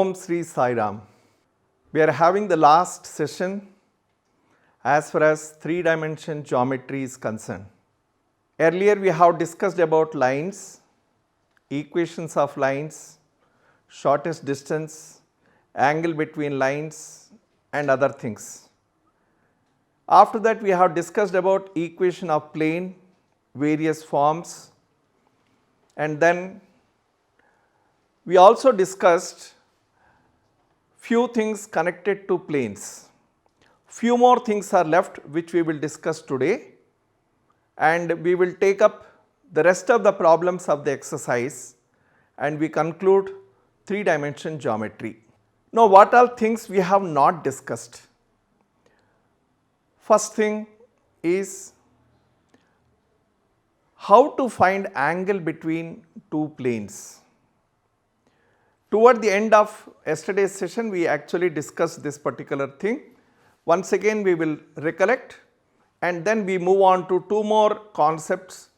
Om Sri Sai Ram. We are having the last session as far as 3-dimension geometry is concerned. Earlier we have discussed about lines, equations of lines, shortest distance, angle between lines and other things. After that we have discussed about equation of plane, various forms, and then we also discussed few things connected to planes. Few more things are left which we will discuss today, and we will take up the rest of the problems of the exercise and we conclude 3-dimension geometry. Now what all things we have not discussed? First thing is how to find angle between two planes. Toward the end of yesterday's session, we actually discussed this particular thing. Once again we will recollect and then we move on to two more concepts,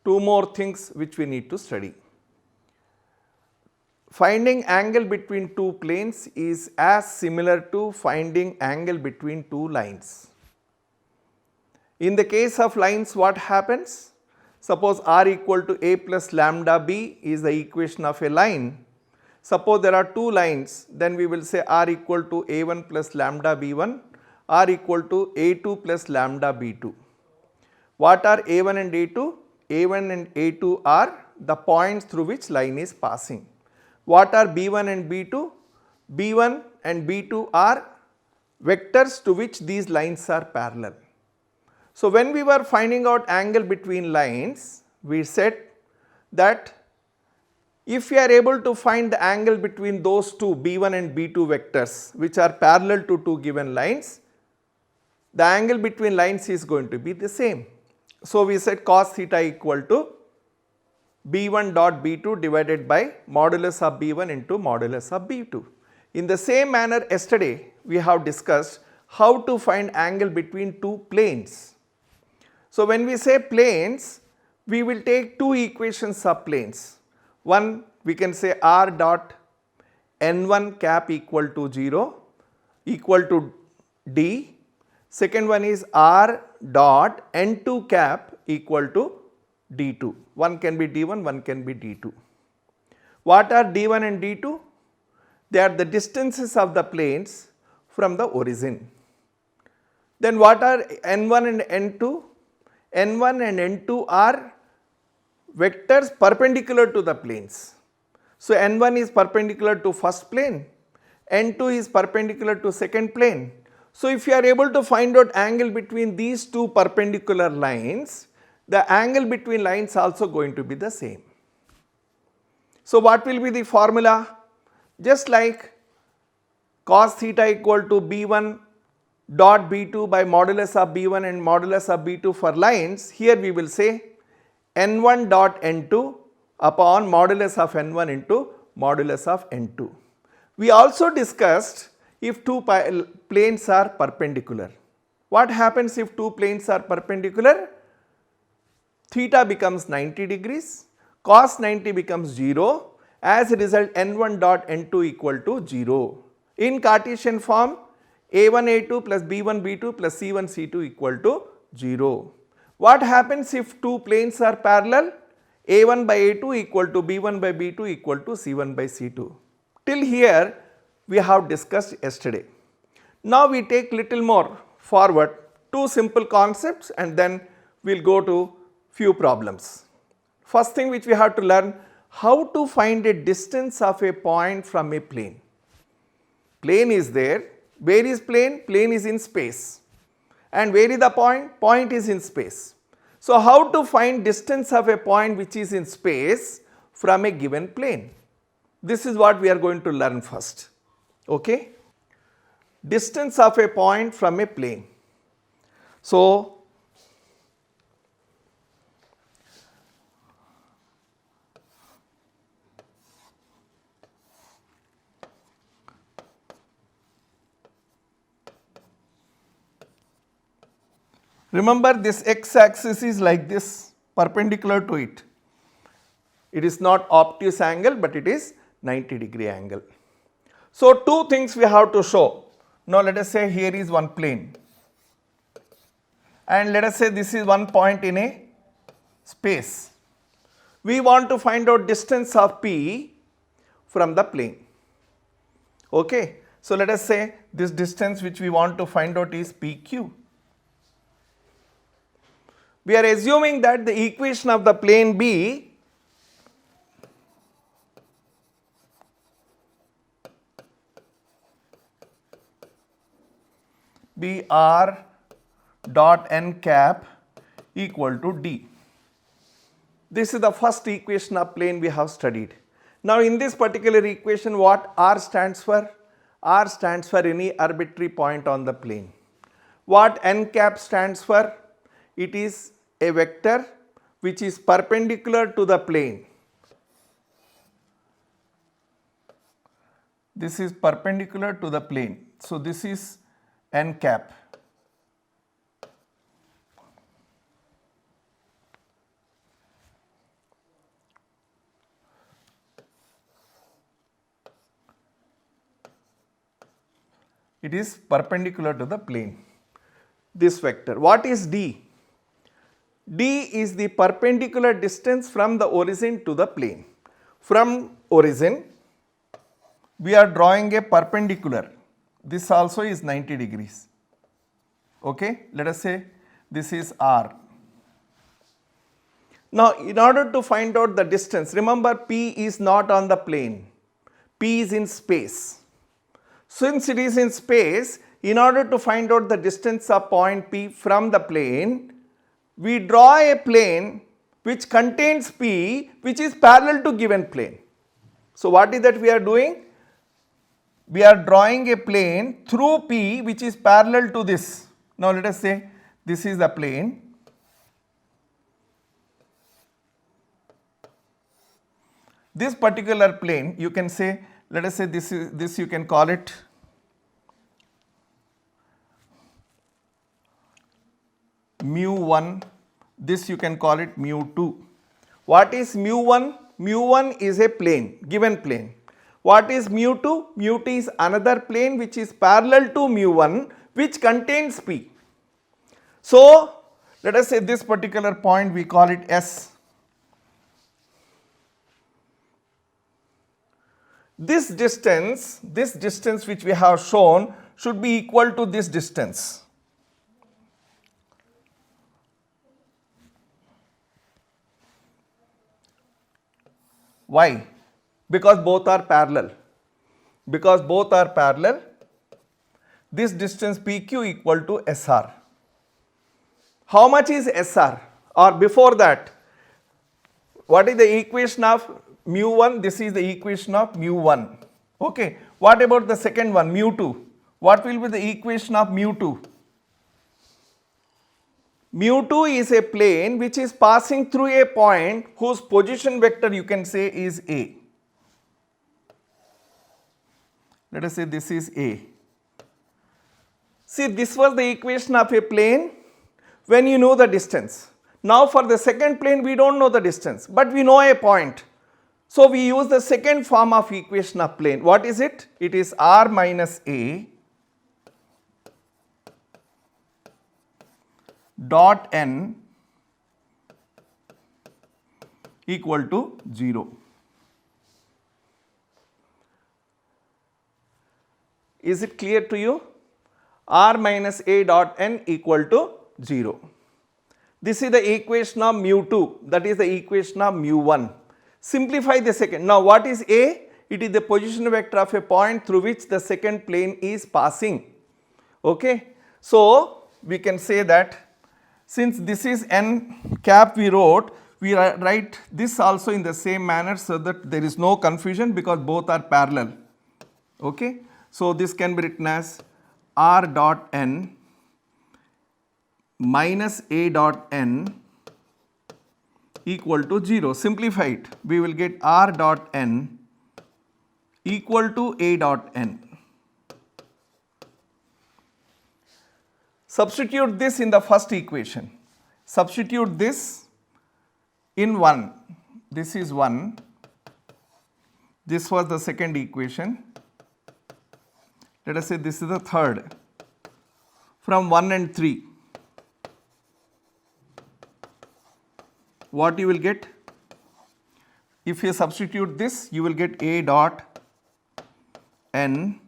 two more things which we need to study. Finding angle between two planes is as similar to finding angle between two lines. In the case of lines, what happens? Suppose r equal to a plus lambda b is the equation of a line. Suppose there are two lines, then we will say r equal to a1 plus lambda b1, r equal to a2 plus lambda b2. What are a1 and a2? a1 and a2 are the points through which line is passing. What are b1 and b2? b1 and b2 are vectors to which these lines are parallel. So when we were finding out angle between lines, we said that if we are able to find the angle between those two b1 and b2 vectors which are parallel to two given lines, the angle between lines is going to be the same. So we said cos theta equal to b1 dot b2 divided by modulus of b1 into modulus of b2. In the same manner, yesterday we have discussed how to find angle between two planes. So when we say planes, we will take two equations of planes. One, we can say r dot n1 cap equal to 0 equal to d. Second one is r dot n2 cap equal to d2. One can be d1, one can be d2. What are d1 and d2? They are the distances of the planes from the origin. Then what are n1 and n2? n1 and n2 are vectors perpendicular to the planes. So n1 is perpendicular to first plane, n2 is perpendicular to second plane. So if you are able to find out angle between these two perpendicular lines, the angle between lines also going to be the same. So what will be the formula? Just like cos theta equal to b1 dot b2 by modulus of b1 and modulus of b2 for lines, here we will say n1 dot n2 upon modulus of n1 into modulus of n2. We also discussed if two planes are perpendicular. What happens if two planes are perpendicular? Theta becomes 90 degrees, cos 90 becomes 0, as a result n1 dot n2 equal to 0. In Cartesian form, a1 a2 plus b1 b2 plus c1 c2 equal to 0. What happens if two planes are parallel? a1 by a2 equal to b1 by b2 equal to c1 by c2. Till here we have discussed yesterday. Now we take little more forward, two simple concepts, and then we will go to few problems. First thing which we have to learn, how to find a distance of a point from a plane. Plane is there. Where is plane? Plane is in space. And where is the point? Point is in space. So how to find distance of a point which is in space from a given plane? This is what we are going to learn first. Okay? Distance of a point from a plane. So remember, this x axis is like this, perpendicular to it. It is not obtuse angle, but it is 90 degree angle. So, two things we have to show. Now, let us say here is one plane, and let us say this is one point in a space. We want to find out distance of P from the plane. Okay. So, let us say this distance which we want to find out is PQ. We are assuming that the equation of the plane B R dot n cap equal to D. This is the first equation of plane we have studied. Now, in this particular equation, what R stands for? R stands for any arbitrary point on the plane. What n cap stands for? It is a vector which is perpendicular to the plane. This is perpendicular to the plane. So, this is n cap. It is perpendicular to the plane, this vector. What is D? D is the perpendicular distance from the origin to the plane. From origin, we are drawing a perpendicular. This also is 90 degrees. Okay, let us say this is R. Now, in order to find out the distance, remember P is not on the plane, P is in space. Since it is in space, in order to find out the distance of point P from the plane, we draw a plane which contains P which is parallel to given plane. So, what is that we are doing? We are drawing a plane through P which is parallel to this. Now, let us say this is the plane. This particular plane, you can say, let us say this you can call it mu1, this you can call it mu2. What is mu1? Mu1 is a plane, given plane. What is mu2? Mu2 is another plane which is parallel to mu1 which contains P. So, let us say this particular point we call it S. This distance which we have shown should be equal to this distance. Why? Because both are parallel. Because both are parallel, this distance PQ equal to SR. How much is SR? Or before that, what is the equation of mu1? This is the equation of mu1. Okay. What about the second one, mu2? What will be the equation of mu2? Mu2 is a plane which is passing through a point whose position vector you can say is A. Let us say this is A. See, this was the equation of a plane when you know the distance. Now, for the second plane we do not know the distance, but we know a point. So, we use the second form of equation of plane. What is it? It is R minus A dot n equal to 0. Is it clear to you? R minus A dot n equal to 0. This is the equation of mu2, that is the equation of mu1. Simplify the second. Now, what is A? It is the position vector of a point through which the second plane is passing. Okay. So, we can say that since this is n cap we wrote, we write this also in the same manner so that there is no confusion because both are parallel. Okay. So, this can be written as R dot n minus A dot n equal to 0. Simplify it. We will get R dot n equal to A dot n. Substitute this in the first equation. Substitute this in 1. This is 1. This was the second equation. let us say this is the third, from 1 and 3, what you will get? If you substitute this, you will get A dot n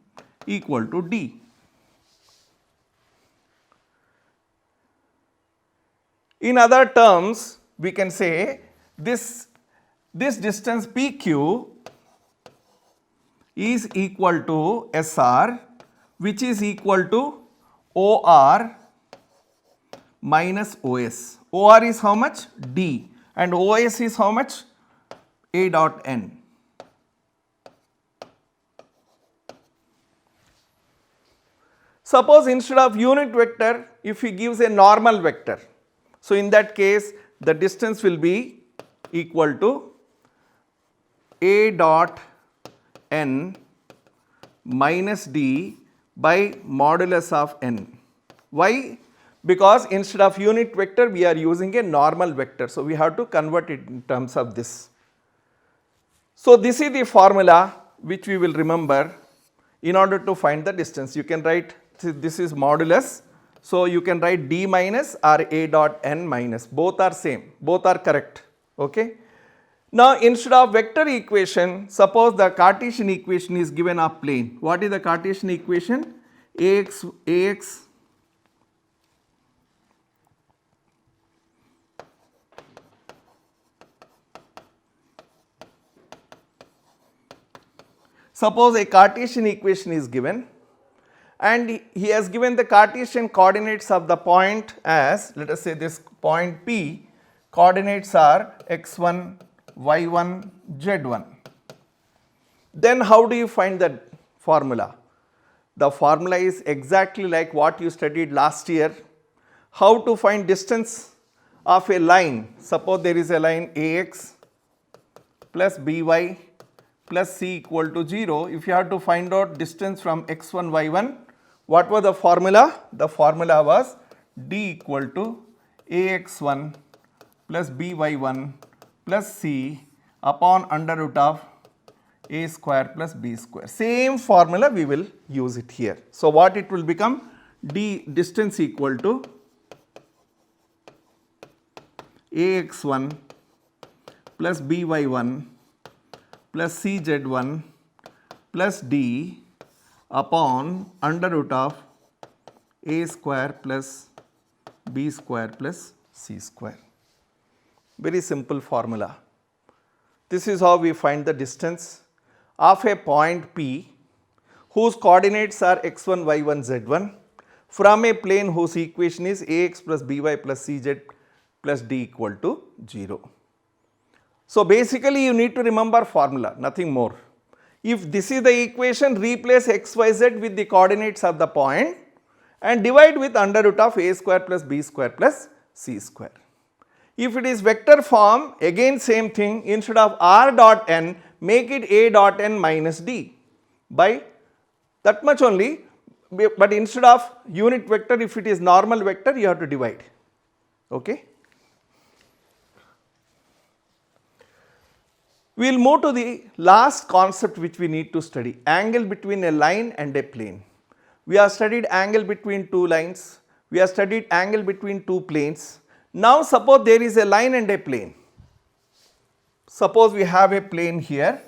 equal to D. In other terms, we can say this distance PQ is equal to SR, which is equal to OR minus OS. OR is how much? D, and OS is how much? A dot n. Suppose instead of unit vector, if he gives a normal vector, so in that case the distance will be equal to A dot n minus D by modulus of n. Why? Because instead of unit vector we are using a normal vector, so we have to convert it in terms of this. So this is the formula which we will remember in order to find the distance. You can write, this is modulus, so you can write D minus or A dot n minus, both are same, both are correct, okay. Now instead of vector equation, suppose the Cartesian equation is given of plane. What is the Cartesian equation? Ax suppose a Cartesian equation is given and he has given the Cartesian coordinates of the point as, let us say this point P, coordinates are x1, y1, z1. Then how do you find that formula? The formula is exactly like what you studied last year. How to find distance of a line? Suppose there is a line AX plus BY plus C equal to 0. If you have to find out distance from x1, y1, what was the formula? The formula was D equal to AX1 plus BY1 plus C upon under root of A square plus B square. Same formula we will use it here. So what it will become? D distance equal to AX1 plus BY1 plus CZ1 plus D upon under root of A square plus B square plus C square. Very simple formula. This is how we find the distance of a point P whose coordinates are x1, y1, z1 from a plane whose equation is Ax plus By plus Cz plus D equal to 0. So basically you need to remember formula, nothing more. If this is the equation, replace x, y, z with the coordinates of the point and divide with under root of A square plus B square plus C square. If it is vector form, again same thing, instead of r dot n, make it A dot n minus D by that much only, but instead of unit vector, if it is normal vector, you have to divide, okay. We will move to the last concept which we need to study, angle between a line and a plane. We have studied angle between two lines, we have studied angle between two planes. Now suppose there is a line and a plane. Suppose we have a plane here.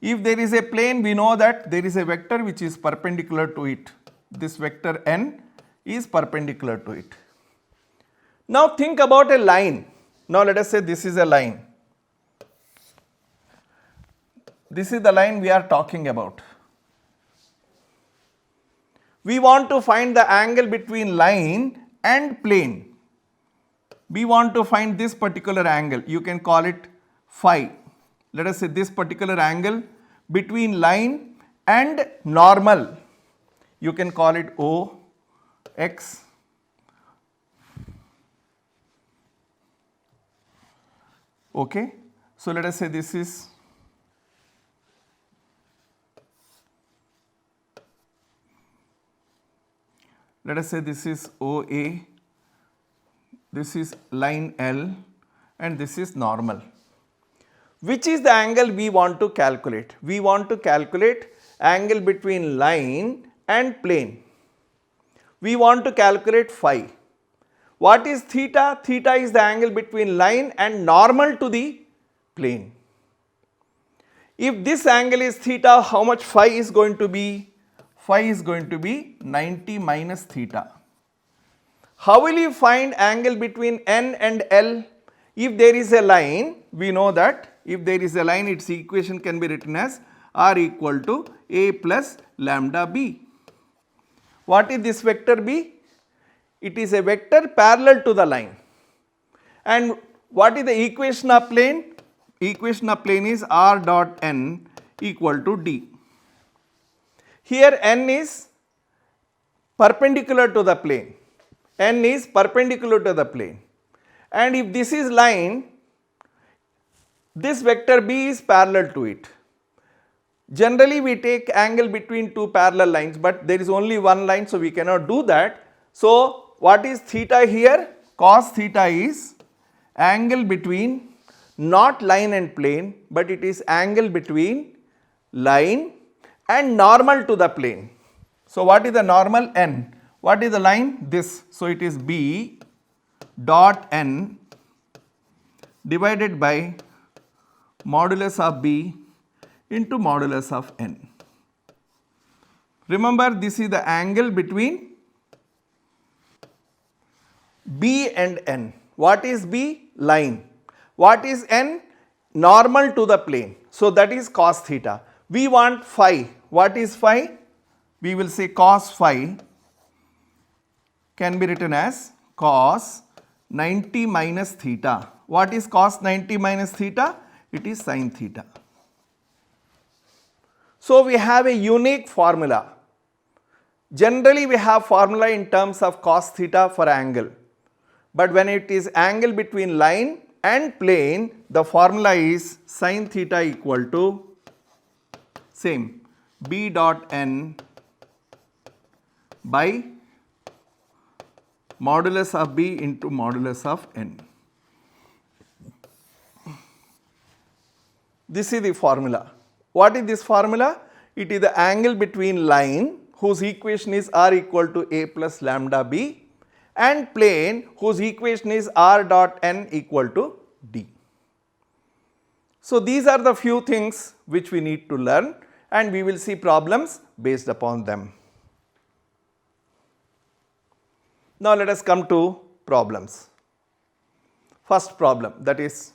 If there is a plane, we know that there is a vector which is perpendicular to it. This vector n is perpendicular to it. Now think about a line. Now let us say this is a line. This is the line we are talking about. We want to find the angle between line and plane. We want to find this particular angle. You can call it phi. Let us say this particular angle between line and normal. You can call it O, X. Okay. So let us say this is OA, this is line L and this is normal. Which is the angle we want to calculate? We want to calculate angle between line and plane. We want to calculate phi. What is theta? Theta is the angle between line and normal to the plane. If this angle is theta, how much phi is going to be? Phi is going to be 90 minus theta. How will you find angle between N and L? If there is a line, we know that if there is a line, its equation can be written as R equal to A plus lambda B. What is this vector B? It is a vector parallel to the line. And what is the equation of plane? Equation of plane is R dot N equal to D. Here N is perpendicular to the plane. N is perpendicular to the plane. And if this is line, this vector B is parallel to it. Generally we take angle between two parallel lines, but there is only one line, so we cannot do that. So what is theta here? Cos theta is angle between not line and plane, but it is angle between line and normal to the plane. So what is the normal? N. What is the line? This. So it is B dot N divided by modulus of B into modulus of N. Remember, this is the angle between B and N. What is B? Line. What is N? Normal to the plane. So that is cos theta. We want phi. What is phi? We will say cos phi can be written as cos 90 minus theta. What is cos 90 minus theta? It is sin theta. So we have a unique formula. Generally we have formula in terms of cos theta for angle. But when it is angle between line and plane, the formula is sin theta equal to same B dot N by modulus of B into modulus of N. This is the formula. What is this formula? It is the angle between line whose equation is R equal to A plus lambda B and plane whose equation is R dot N equal to D. So these are the few things which we need to learn, and we will see problems based upon them. Now let us come to problems. First problem, that is,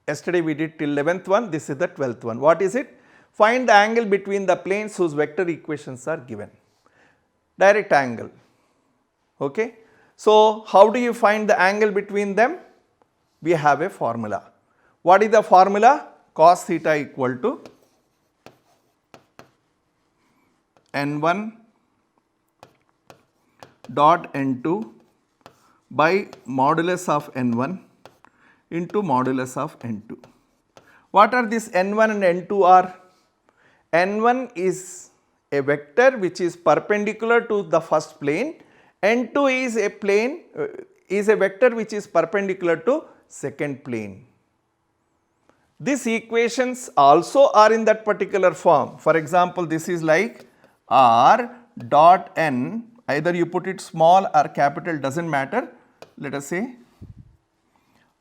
yesterday we did till 11th one, this is the 12th one. What is it? Find the angle between the planes whose vector equations are given. Direct angle. Okay. So how do you find the angle between them? We have a formula. What is the formula? Cos theta equal to N1 dot N2 by modulus of N1 into modulus of N2. What are these N1 and N2 are? N1 is a vector which is perpendicular to the first plane. N2 is a plane, is a vector which is perpendicular to second plane. These equations also are in that particular form. For example, this is like R dot N, either you put it small or capital, doesn't matter. Let us say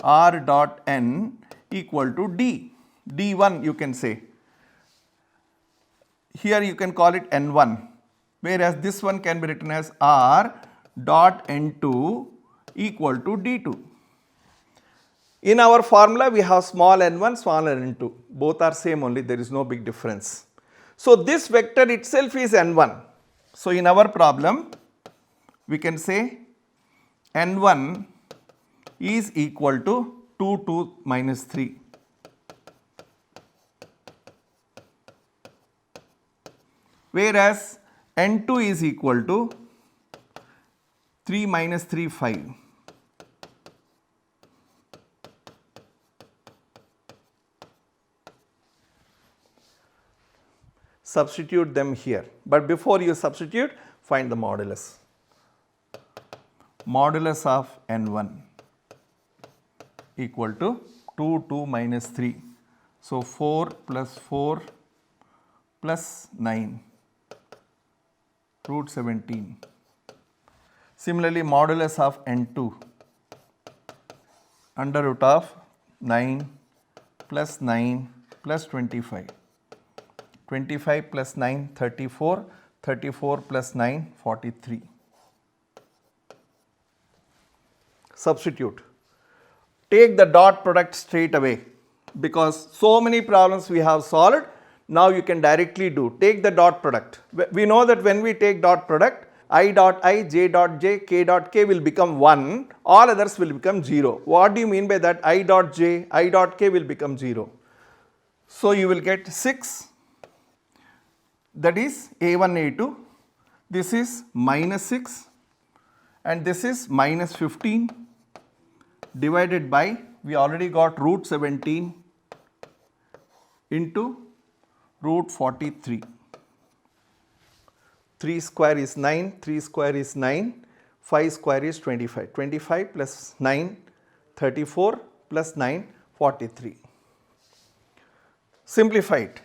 R dot N equal to D. D1 you can say. Here you can call it N1, whereas this one can be written as R dot N2 equal to D2. In our formula we have small n1, small n2, both are same only, there is no big difference. So this vector itself is n1. So in our problem we can say n1 is equal to 2, 2 minus 3. Whereas n2 is equal to 3 minus 3, 5. Substitute them here, but before you substitute, find the modulus. Modulus of n1 equal to 2, 2 minus 3. So 4 plus 4 plus 9 root 17. Similarly, modulus of n2 under root of 9 plus 9 plus 25. 25 plus 9 34, 34 plus 9 43. Substitute. Take the dot product straight away because so many problems we have solved. Now you can directly do. Take the dot product. We know that when we take dot product, I dot I, j dot j, k dot k will become 1, all others will become 0. What do you mean by that? I dot j, I dot k will become 0. So you will get 6, that is a1, a2. This is minus 6 and this is minus 15 divided by, we already got root 17 into root 43. 3 square is 9, 3 square is 9, 5 square is 25. 25 plus 9, 34 plus 9, 43. Simplify it.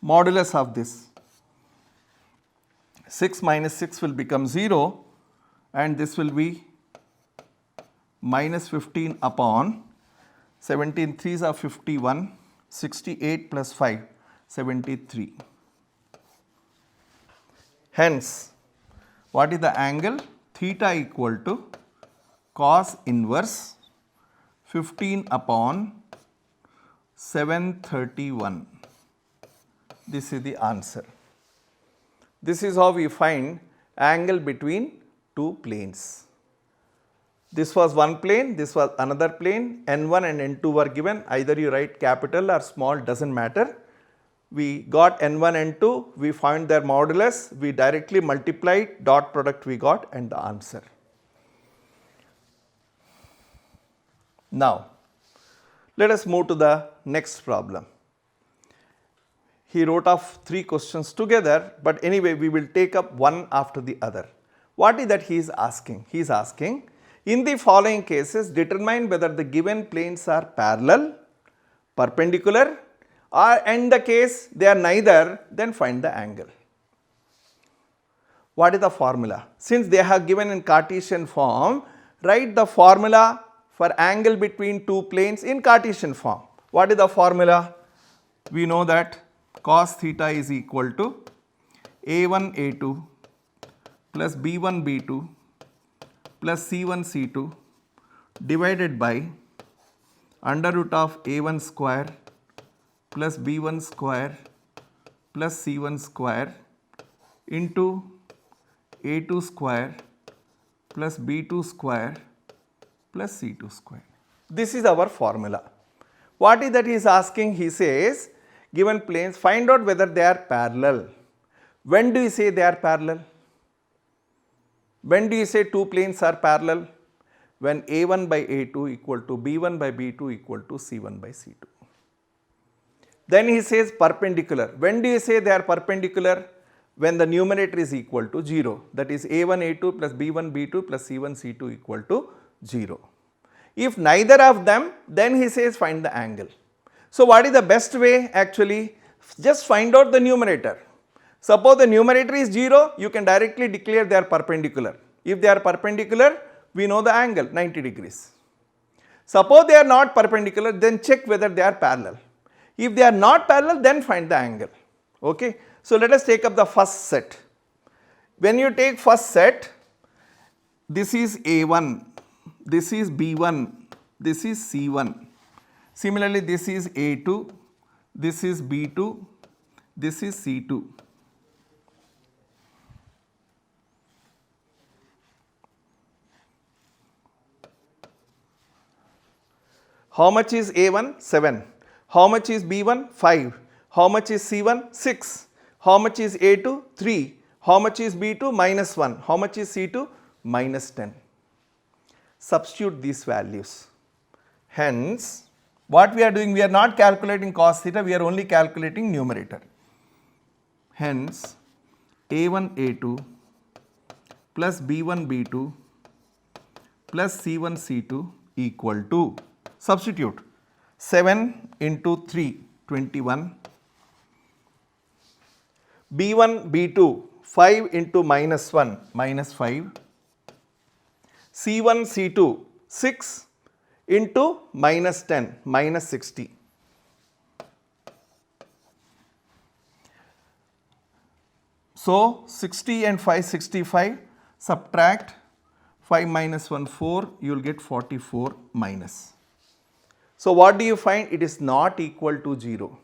Modulus of this. 6 minus 6 will become 0 and this will be minus 15 upon 17 3s are 51, 68 plus 5, 73. Hence, what is the angle? Theta equal to cos inverse 15 upon 731. This is the answer. This is how we find angle between two planes. This was one plane, this was another plane, n1 and n2 were given, either you write capital or small, doesn't matter. We got n1, n2, we found their modulus, we directly multiplied, dot product we got and the answer. Now, let us move to the next problem. He wrote off 3 questions together, but anyway we will take up one after the other. What is that he is asking? He is asking, in the following cases, determine whether the given planes are parallel, perpendicular, or in the case they are neither, then find the angle. What is the formula? Since they have given in Cartesian form, write the formula for angle between two planes in Cartesian form. What is the formula? We know that cos theta is equal to a1 a2 plus b1 b2 plus c1 c2 divided by under root of a1 square plus b1 square plus c1 square into a2 square plus b2 square plus c2 square. This is our formula. What is that he is asking? He says, given planes, find out whether they are parallel. When do you say they are parallel? When do you say two planes are parallel? When a1 by a2 equal to b1 by b2 equal to c1 by c2. Then he says perpendicular. When do you say they are perpendicular? When the numerator is equal to 0. That is a1 a2 plus b1 b2 plus c1 c2 equal to 0. If neither of them, then he says find the angle. So what is the best way actually? Just find out the numerator. Suppose the numerator is 0, you can directly declare they are perpendicular. If they are perpendicular, we know the angle 90 degrees. Suppose they are not perpendicular, then check whether they are parallel. If they are not parallel, then find the angle. Okay. So let us take up the first set. When you take first set, this is A1, this is B1, this is C1. Similarly, this is A2, this is B2, this is C2. How much is A1? 7. How much is B1? 5. How much is C1? 6. How much is A2? 3. How much is B2? Minus 1. How much is C2? Minus 10. Substitute these values. Hence, what we are doing, we are not calculating cos theta, we are only calculating numerator. Hence, A1 A2 plus B1 B2 plus C1 C2 equal to, substitute, 7 into 3, 21. B1, B2, 5 into minus 1, minus 5. C1, C2, 6 into minus 10, minus 60. So 60 and 5, 65, subtract 5 minus 1, 4, you will get 44 minus. So what do you find? It is not equal to 0.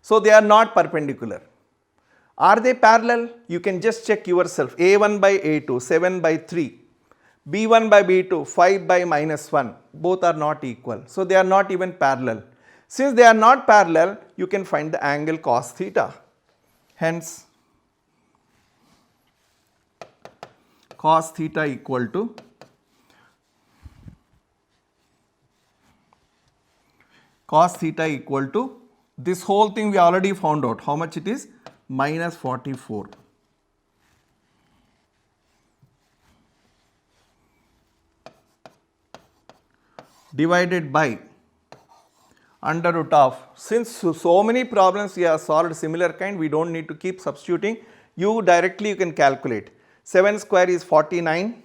So they are not perpendicular. Are they parallel? You can just check yourself. A1 by A2, 7 by 3. B1 by B2, 5 by minus 1. Both are not equal. So they are not even parallel. Since they are not parallel, you can find the angle cos theta. Hence, cos theta equal to this whole thing we already found out. How much it is? Minus 44. Divided by under root of, since so many problems we have solved similar kind, we don't need to keep substituting. You can calculate. 7 square is 49.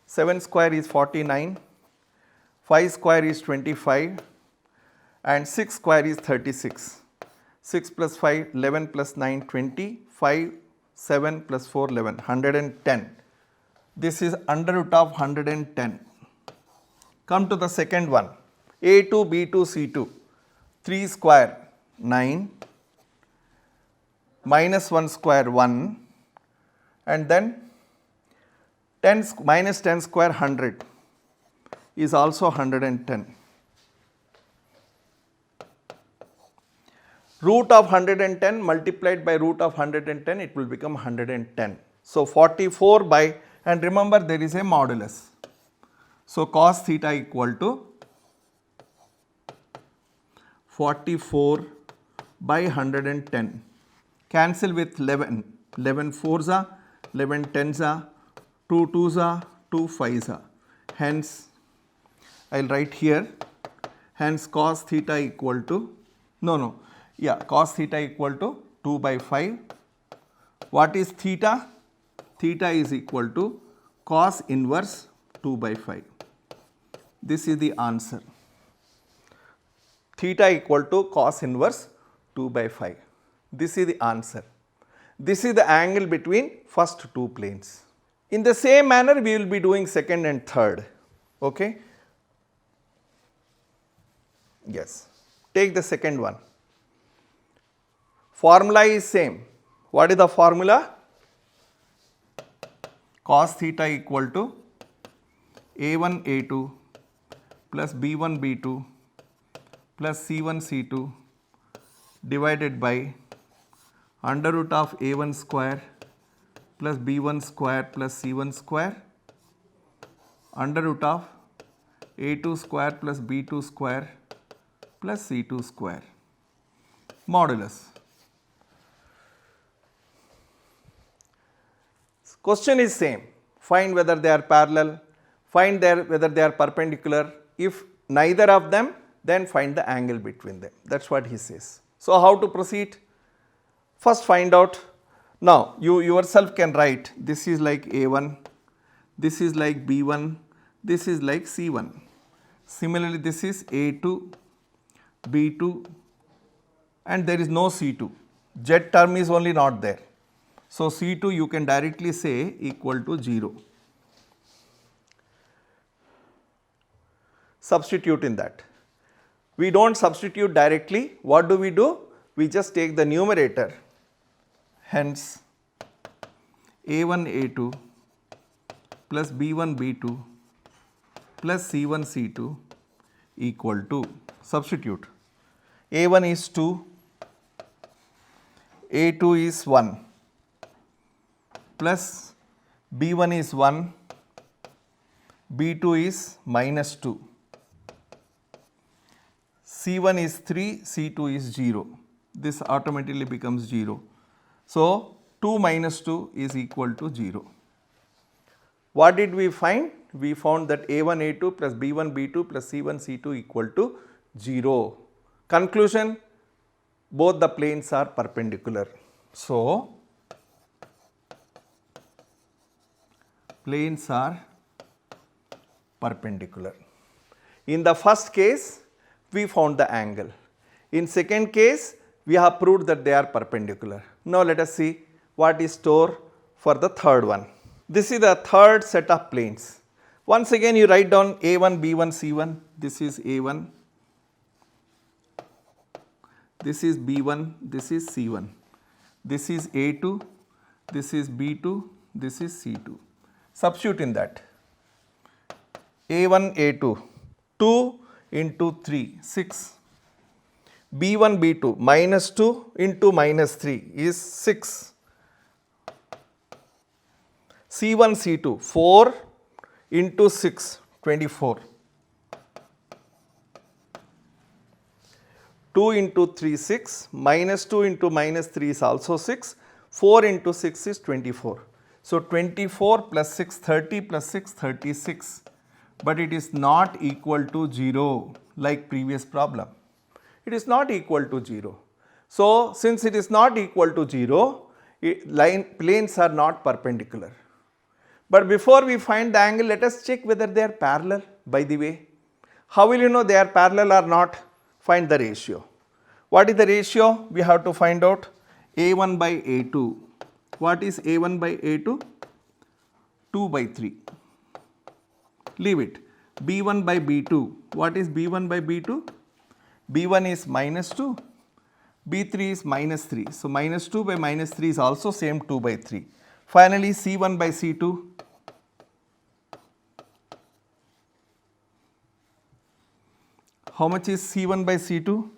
7 square is 49. 5 square is 25. And 6 square is 36. 6 plus 5, 11 plus 9, 20. 5, 7 plus 4, 11. 110. This is under root of 110. Come to the second one. A2, B2, C2. 3 square, 9. Minus 1 square, 1. And then minus 10 square, 100 is also 110. Root of 110 multiplied by root of 110, it will become 110. So 44 by, and remember there is a modulus. So cos theta equal to 44 by 110. Cancel with 11. 11 4s are, 11 10s are, 2 2s are, 2 5s are. Hence, I will write here, hence cos theta equal to, cos theta equal to 2 by 5. What is theta? Theta is equal to cos inverse 2 by 5. This is the answer. Theta equal to cos inverse 2 by 5. This is the answer. This is the angle between first two planes. In the same manner, we will be doing second and third. Okay? Yes. Take the second one. Formula is same. What is the formula? Cos theta equal to A1 A2 plus B1 B2 plus C1 C2 divided by under root of A1 square plus B1 square plus C1 square under root of A2 square plus B2 square plus C2 square modulus. Question is same. Find whether they are parallel, find whether they are perpendicular. If neither of them, then find the angle between them. That's what he says. So how to proceed? First find out. Now you yourself can write, this is like A1, this is like B1, this is like C1. Similarly, this is A2, B2, and there is no C2. Z term is only not there. So C2 you can directly say equal to 0. Substitute in that. We don't substitute directly. What do? We just take the numerator. Hence, A1 A2 plus B1 B2 plus C1 C2 equal to, substitute. A1 is 2, A2 is 1 plus B1 is 1, B2 is minus 2. C1 is 3, C2 is 0. This automatically becomes 0. So 2 minus 2 is equal to 0. What did we find? We found that A1 A2 plus B1 B2 plus C1 C2 equal to 0. Conclusion, both the planes are perpendicular. So, planes are perpendicular. In the first case, we found the angle. In second case, we have proved that they are perpendicular. Now let us see what is stored for the third one. This is the third set of planes. Once again you write down A1, B1, C1. This is A1, this is B1, this is C1. This is A2, this is B2, this is C2. Substitute in that. A1, A2, 2 into 3, 6. B1, B2, minus 2 into minus 3 is 6. C1, C2, 4 into 6, 24. 2 into 3, 6, minus 2 into minus 3 is also 6, 4 into 6 is 24. So 24 plus 6, 30 plus 6, 36, but it is not equal to 0 like previous problem. It is not equal to 0. So since it is not equal to 0, planes are not perpendicular. But before we find the angle, let us check whether they are parallel. By the way, how will you know they are parallel or not? Find the ratio. What is the ratio? We have to find out A1 by A2. What is A1 by A2? 2 by 3. Leave it. B1 by B2. What is B1 by B2? B1 is minus 2. B3 is minus 3. So minus 2 by minus 3 is also same 2 by 3. Finally, C1 by C2. How much is C1 by C2?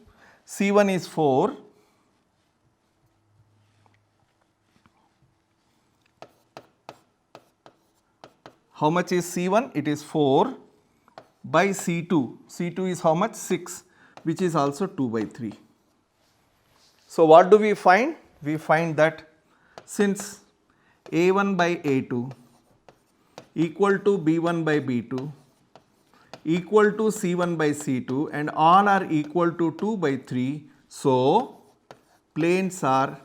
C1 is 4. How much is C1? It is 4 by C2. C2 is how much? 6, which is also 2 by 3. So what do we find? We find that since A1 by A2 equal to B1 by B2 equal to C1 by C2 and all are equal to 2 by 3, so planes are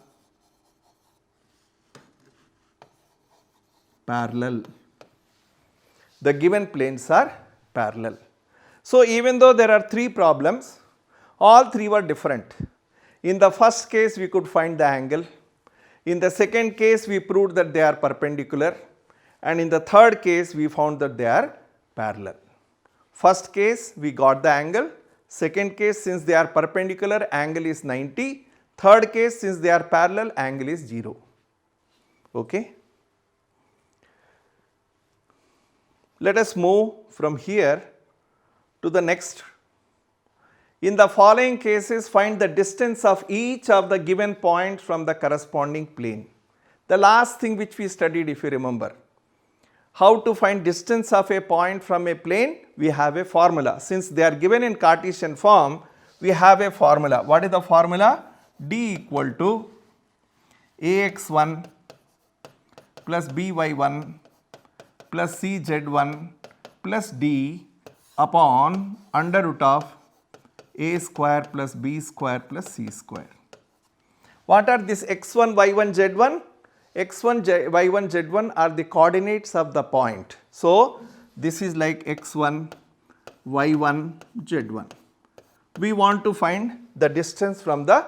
parallel. The given planes are parallel. So even though there are 3 problems, all 3 were different. In the first case we could find the angle. In the second case we proved that they are perpendicular, and in the third case we found that they are parallel. First case we got the angle, second case since they are perpendicular angle is 90, third case since they are parallel angle is 0. Okay. Let us move from here to the next. In the following cases, find the distance of each of the given points from the corresponding plane. The last thing which we studied, if you remember, how to find distance of a point from a plane, we have a formula. Since they are given in Cartesian form, we have a formula. What is the formula? D equal to AX1 plus BY1 plus CZ1 plus D upon under root of A square plus B square plus C square. What are these x1, y1, z1? x1, y1, z1 are the coordinates of the point. So this is like x1, y1, z1. We want to find the distance from the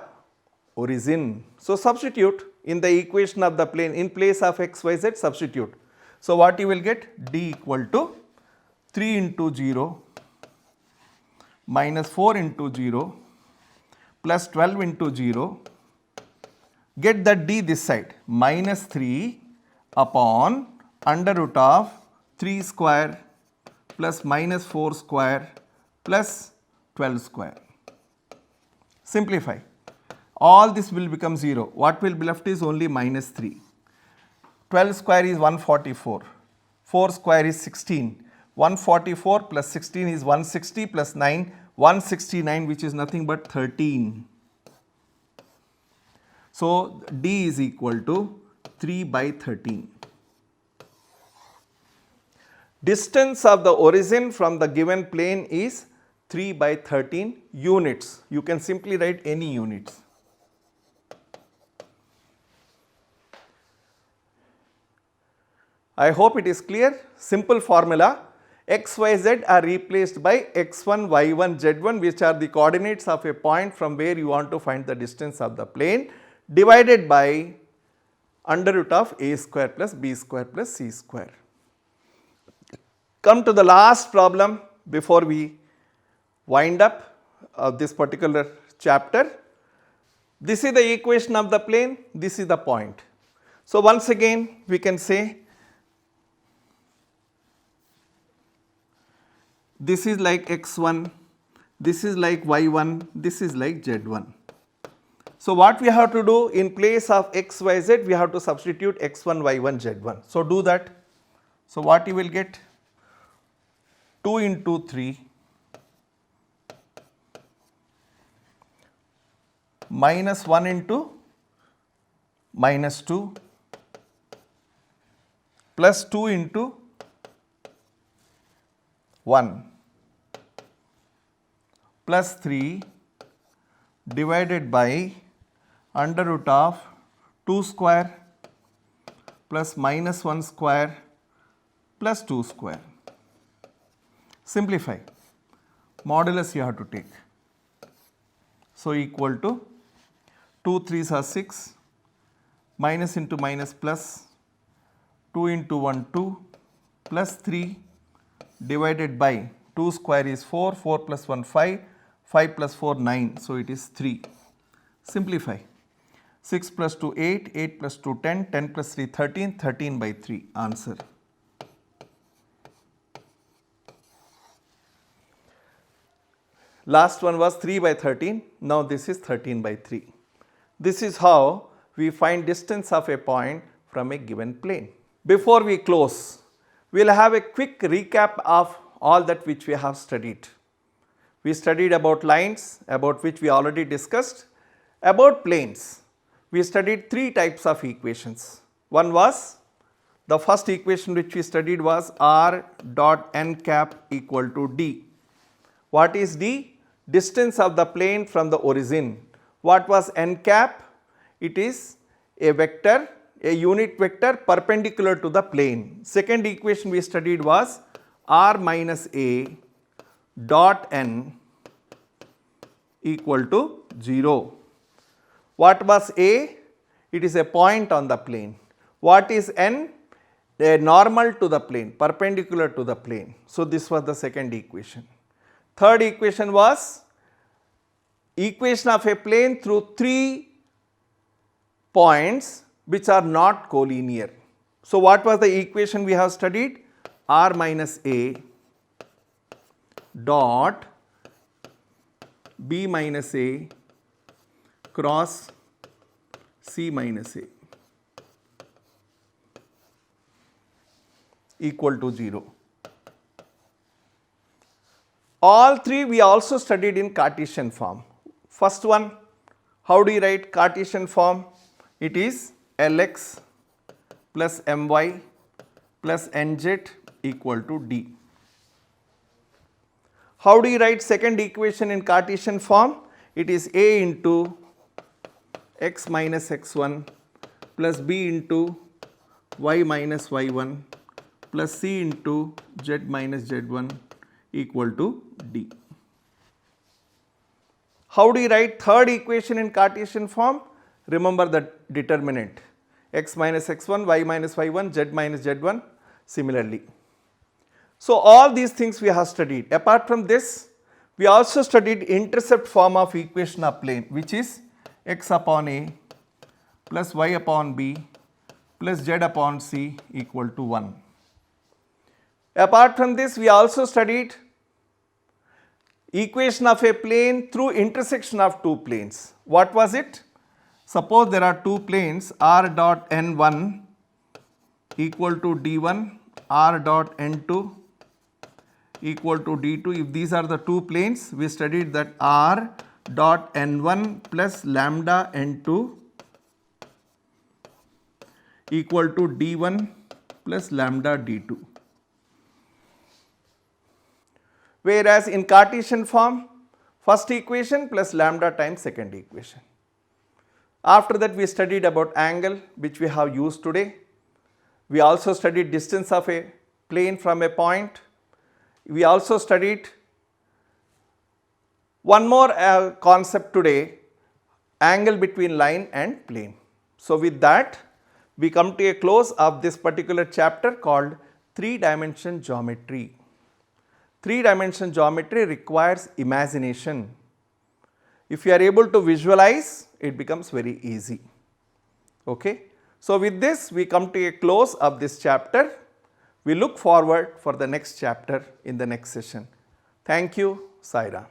origin. So substitute in the equation of the plane, in place of x, y, z, substitute. So what you will get? D equal to 3 into 0 minus 4 into 0 plus 12 into 0. Get the D this side, minus 3 upon under root of 3 square plus minus 4 square plus 12 square. Simplify. All this will become 0. What will be left is only minus 3. 12 square is 144. 4 square is 16. 144 plus 16 is 160 plus 9, 169, which is nothing but 13. So D is equal to 3 by 13. Distance of the origin from the given plane is 3 by 13 units. You can simply write any units. I hope it is clear. Simple formula, x, y, z are replaced by x1, y1, z1, which are the coordinates of a point from where you want to find the distance of the plane, divided by under root of a square plus b square plus c square. Come to the last problem before we wind up this particular chapter. This is the equation of the plane, this is the point. So, once again we can say this is like x1, this is like y1, this is like z1. So, what we have to do in place of x, y, z, we have to substitute x1, y1, z1. So, do that. So, what you will get? 2 into 3 minus 1 into minus 2 plus 2 into 1 plus 3 divided by under root of 2 square plus minus 1 square plus 2 square. Simplify, modulus you have to take. So, equal to 2 3s are 6, minus into minus plus, 2 into 1 2 plus 3 divided by 2 square is 4, 4 plus 1 5, 5 plus 4 9, so it is 3. Simplify, 6 plus 2 8, 8 plus 2 10, 10 plus 3 13, 13 by 3, answer. Last one was 3 by 13, now this is 13 by 3. This is how we find distance of a point from a given plane. Before we close, we will have a quick recap of all that which we have studied. We studied about lines, about which we already discussed. About planes, we studied 3 types of equations. One was, the first equation which we studied was r dot n cap equal to d. What is d? Distance of the plane from the origin. What was n cap? It is a vector, a unit vector perpendicular to the plane. Second equation we studied was r minus a dot n equal to 0. What was a? It is a point on the plane. What is n? A normal to the plane, perpendicular to the plane. So, this was the second equation. Third equation was equation of a plane through 3 points which are not collinear. So, what was the equation we have studied? R minus a dot b minus a cross c minus a equal to 0. All 3 we also studied in Cartesian form. First one, how do you write Cartesian form? It is Lx plus My plus Nz equal to d. How do you write second equation in Cartesian form? It is A into x minus x1 plus b into y minus y1 plus c into z minus z1 equal to d. How do you write third equation in Cartesian form? Remember the determinant, x minus x1, y minus y1, z minus z1 similarly. So, all these things we have studied. Apart from this, we also studied intercept form of equation of plane, which is x upon a plus y upon b plus z upon c equal to 1. Apart from this, we also studied equation of a plane through intersection of 2 planes. What was it? Suppose there are 2 planes, r dot n1 equal to d1, r dot n2 equal to d2. If these are the 2 planes, we studied that r dot n1 plus lambda n2 equal to d1 plus lambda d2. whereas in Cartesian form, first equation plus lambda times second equation. After that we studied about angle, which we have used today. We also studied distance of a plane from a point. We also studied one more concept today, angle between line and plane. So with that, we come to a close of this particular chapter called 3-dimension geometry. 3-dimension geometry requires imagination. If you are able to visualize, it becomes very easy. Okay. So with this, we come to a close of this chapter. We look forward for the next chapter in the next session. Thank you. Sai Ram.